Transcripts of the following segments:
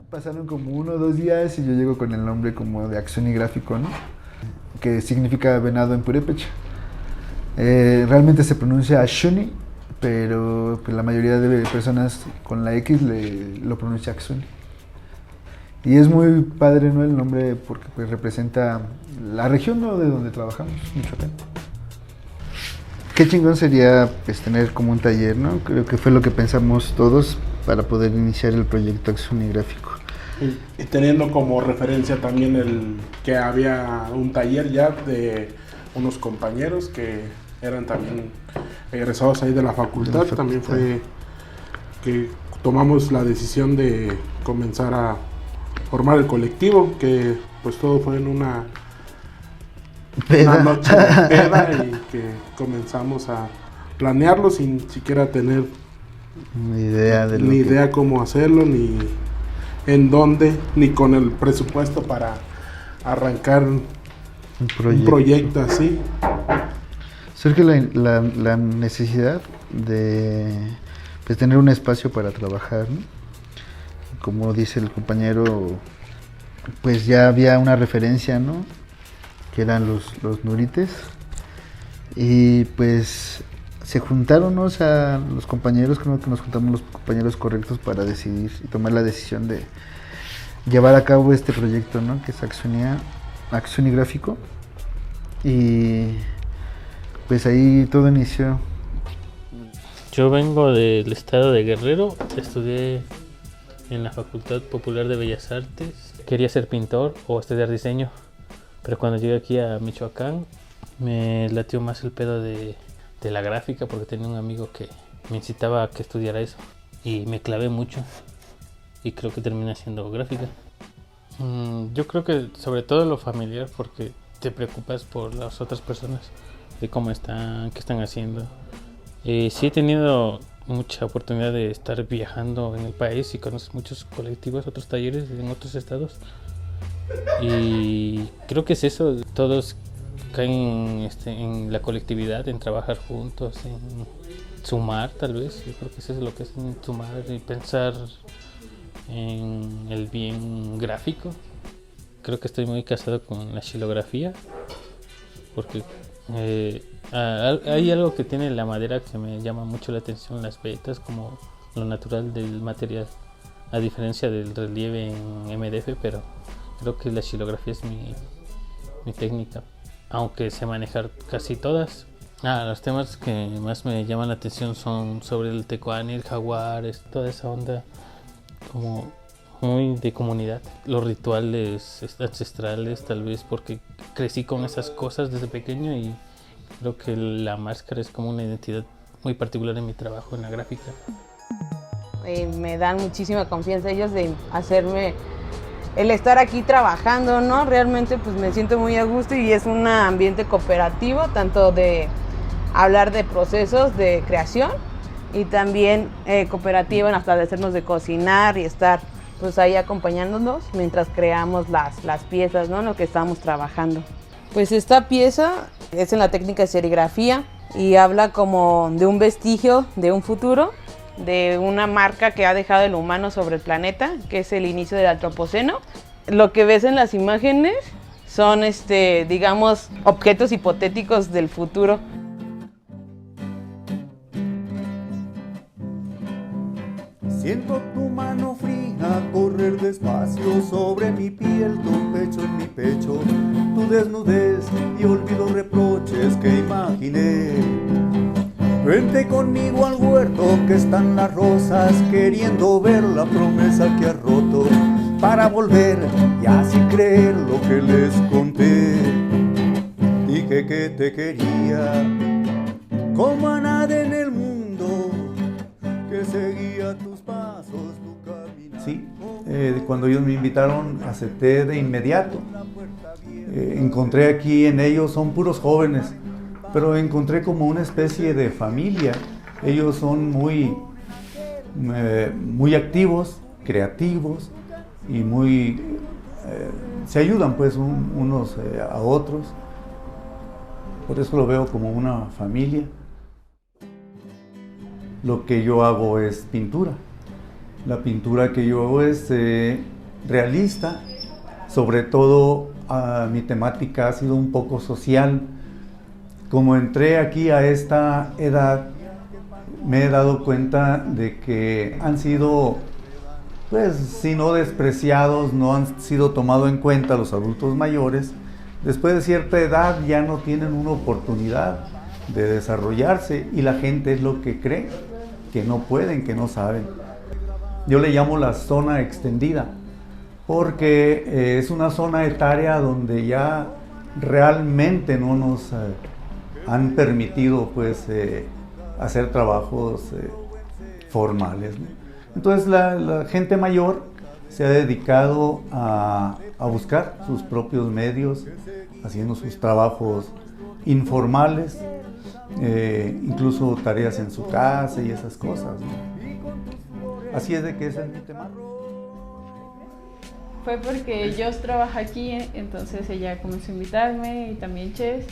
Pasaron como 1 o 2 días y yo llego con el nombre como de Axuni Gráfico, ¿no? Que significa venado en purépecha. Realmente se pronuncia Axuni, pero pues, la mayoría de personas con la X lo pronuncia Axuni. Y es muy padre, ¿no? El nombre porque pues, representa la región, ¿no? De donde trabajamos, Michoacán. Qué chingón sería pues, tener como un taller, ¿no? Creo que fue lo que pensamos todos para poder iniciar el proyecto Axuni Gráfico. Y teniendo como referencia también el que había un taller ya de unos compañeros que eran también egresados ahí de la facultad, también fue que tomamos la decisión de comenzar a formar el colectivo, que pues todo fue en una noche de peda y que comenzamos a planearlo sin siquiera tener Ni idea cómo hacerlo, ni en dónde, ni con el presupuesto para arrancar un proyecto así. Surge la necesidad de pues, tener un espacio para trabajar, ¿no? Como dice el compañero, pues ya había una referencia, ¿no? Que eran los nurites. Y pues se juntaron, ¿no? O sea, los compañeros, creo que nos juntamos los compañeros correctos para decidir y tomar la decisión de llevar a cabo este proyecto, ¿no? Que es Axuni Gráfico. Y pues ahí todo inició. Yo vengo del estado de Guerrero, estudié en la Facultad Popular de Bellas Artes. Quería ser pintor o estudiar diseño, pero cuando llegué aquí a Michoacán me latió más el pedo de la gráfica, porque tenía un amigo que me incitaba a que estudiara eso y me clavé mucho y creo que terminé haciendo gráfica. Yo creo que sobre todo lo familiar, porque te preocupas por las otras personas, de cómo están, qué están haciendo. Sí he tenido mucha oportunidad de estar viajando en el país y conocer muchos colectivos, otros talleres en otros estados, y creo que es eso, todos caen en la colectividad, en trabajar juntos, en sumar tal vez. Yo creo que eso es lo que es sumar y pensar en el bien gráfico. Creo que estoy muy casado con la xilografía, porque hay algo que tiene la madera que me llama mucho la atención, las vetas, como lo natural del material, a diferencia del relieve en MDF, pero creo que la xilografía es mi técnica, aunque sé manejar casi todas. Los temas que más me llaman la atención son sobre el tecuani, el jaguar, toda esa onda como muy de comunidad, los rituales ancestrales, tal vez porque crecí con esas cosas desde pequeño, y creo que la máscara es como una identidad muy particular en mi trabajo en la gráfica. Me dan muchísima confianza ellos de hacerme el estar aquí trabajando, ¿no? Realmente pues me siento muy a gusto y es un ambiente cooperativo, tanto de hablar de procesos de creación y también cooperativo en hasta de hacernos de cocinar y estar pues ahí acompañándonos mientras creamos las piezas, ¿no? En lo que estamos trabajando. Pues esta pieza es en la técnica de serigrafía y habla como de un vestigio de un futuro, de una marca que ha dejado el humano sobre el planeta, que es el inicio del antropoceno. Lo que ves en las imágenes son, digamos, objetos hipotéticos del futuro. Siento tu mano fría correr despacio sobre mi piel, tu pecho en mi pecho, tu desnudez y olvido reproches que imaginé. Vente conmigo al huerto que están las rosas, queriendo ver la promesa que has roto, para volver y así creer lo que les conté. Dije que te quería como a nadie en el mundo, que seguía tus pasos, tu caminar. Sí, cuando ellos me invitaron acepté de inmediato. Encontré aquí en ellos, son puros jóvenes, pero encontré como una especie de familia. Ellos son muy activos, creativos y se ayudan pues unos a otros. Por eso lo veo como una familia. Lo que yo hago es pintura. La pintura que yo hago es realista. Sobre todo mi temática ha sido un poco social. Como entré aquí a esta edad, me he dado cuenta de que han sido, pues, si no despreciados, no han sido tomados en cuenta los adultos mayores. Después de cierta edad ya no tienen una oportunidad de desarrollarse y la gente es lo que cree, que no pueden, que no saben. Yo le llamo la zona extendida, porque es una zona etaria donde ya realmente no nos han permitido, pues, hacer trabajos formales, ¿no? Entonces la gente mayor se ha dedicado a buscar sus propios medios, haciendo sus trabajos informales, incluso tareas en su casa y esas cosas, ¿no? Así es de que ese es mi tema. Fue porque yo trabajo aquí, entonces ella comenzó a invitarme y también Ches,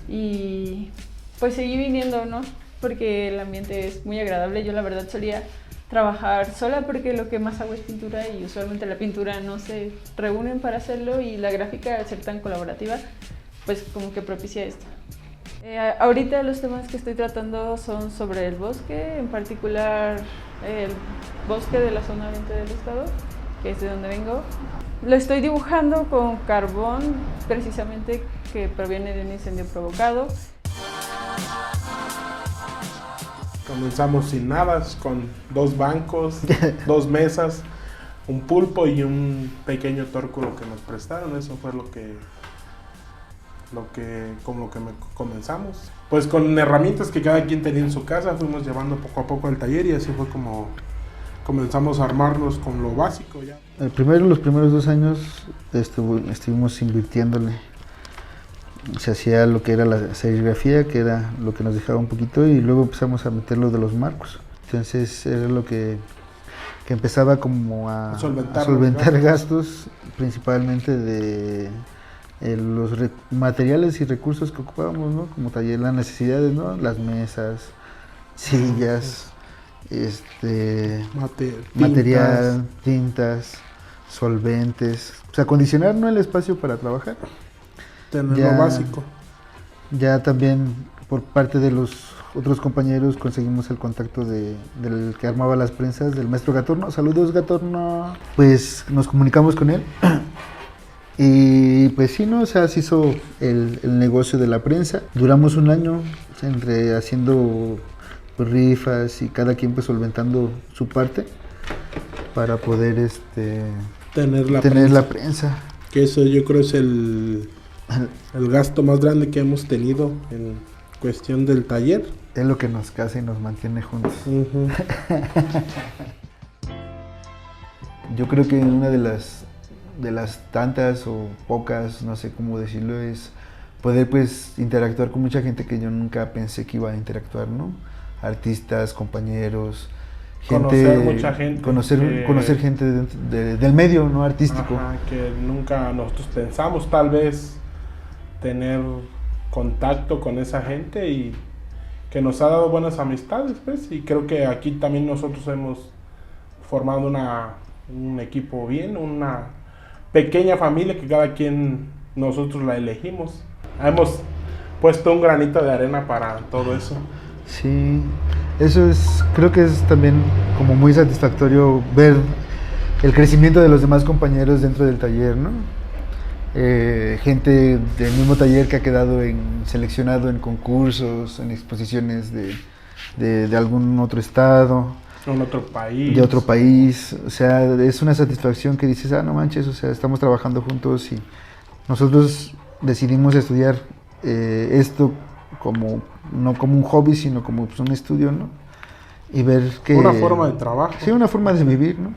y pues seguí viniendo, ¿no? Porque el ambiente es muy agradable. Yo la verdad solía trabajar sola porque lo que más hago es pintura y usualmente la pintura no se reúnen para hacerlo, y la gráfica, al ser tan colaborativa, pues como que propicia esto. Ahorita los temas que estoy tratando son sobre el bosque, en particular el bosque de la zona oriente del estado, que es de donde vengo. Lo estoy dibujando con carbón, precisamente, que proviene de un incendio provocado. Comenzamos sin nada, con 2 bancos, 2 mesas, un pulpo y un pequeño tórculo que nos prestaron. Eso fue con lo que comenzamos. Pues con herramientas que cada quien tenía en su casa, fuimos llevando poco a poco al taller, y así fue como comenzamos a armarnos con lo básico ya. Los primeros 2 años estuvimos invirtiéndole. Se hacía lo que era la serigrafía, que era lo que nos dejaba un poquito, y luego empezamos a meter lo de los marcos. Entonces era lo que empezaba como a solventar gastos, principalmente de los materiales y recursos que ocupábamos, ¿no? Como taller, las necesidades, ¿no? Las mesas, sillas, material, tintas, solventes. O sea, acondicionar, ¿no?, el espacio para trabajar. Tener lo básico. Ya también por parte de los otros compañeros conseguimos el contacto del que armaba las prensas, del maestro Gatorno. Saludos, Gatorno. Pues nos comunicamos con él. Y pues sí, ¿no? O sea, se hizo el negocio de la prensa. Duramos 1 año haciendo pues, rifas, y cada quien pues solventando su parte para poder tener la prensa. Que eso yo creo es el gasto más grande que hemos tenido en cuestión del taller. Es lo que nos casa y nos mantiene juntos. Uh-huh. Yo creo que una de las tantas o pocas, no sé cómo decirlo, es poder pues interactuar con mucha gente que yo nunca pensé que iba a interactuar, ¿no? Artistas, compañeros, conocer mucha gente, conocer gente del medio, ¿no?, artístico. Ajá, que nunca nosotros pensamos tal vez tener contacto con esa gente, y que nos ha dado buenas amistades, pues, y creo que aquí también nosotros hemos formado un equipo bien, una pequeña familia que cada quien nosotros la elegimos. Hemos puesto un granito de arena para todo eso. Sí, eso creo que es también como muy satisfactorio ver el crecimiento de los demás compañeros dentro del taller, ¿no? Gente del mismo taller que ha quedado seleccionado en concursos, en exposiciones de algún otro estado, de otro país. O sea, es una satisfacción que dices, no manches, o sea, estamos trabajando juntos, y nosotros decidimos estudiar esto no como un hobby, sino como pues, un estudio, ¿no? Y ver que... Una forma de trabajo. Sí, una forma de vivir, ¿no?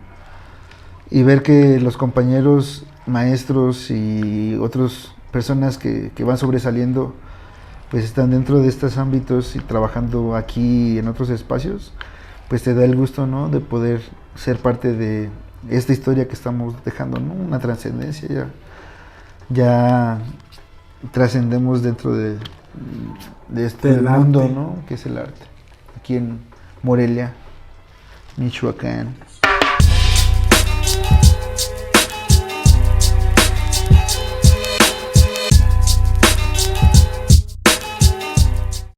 Y ver que los compañeros, maestros y otras personas que van sobresaliendo, pues están dentro de estos ámbitos y trabajando aquí en otros espacios, pues te da el gusto, ¿no?, de poder ser parte de esta historia que estamos dejando, ¿no? Una trascendencia, ya trascendemos dentro de este mundo, ¿no?, que es el arte, aquí en Morelia, Michoacán.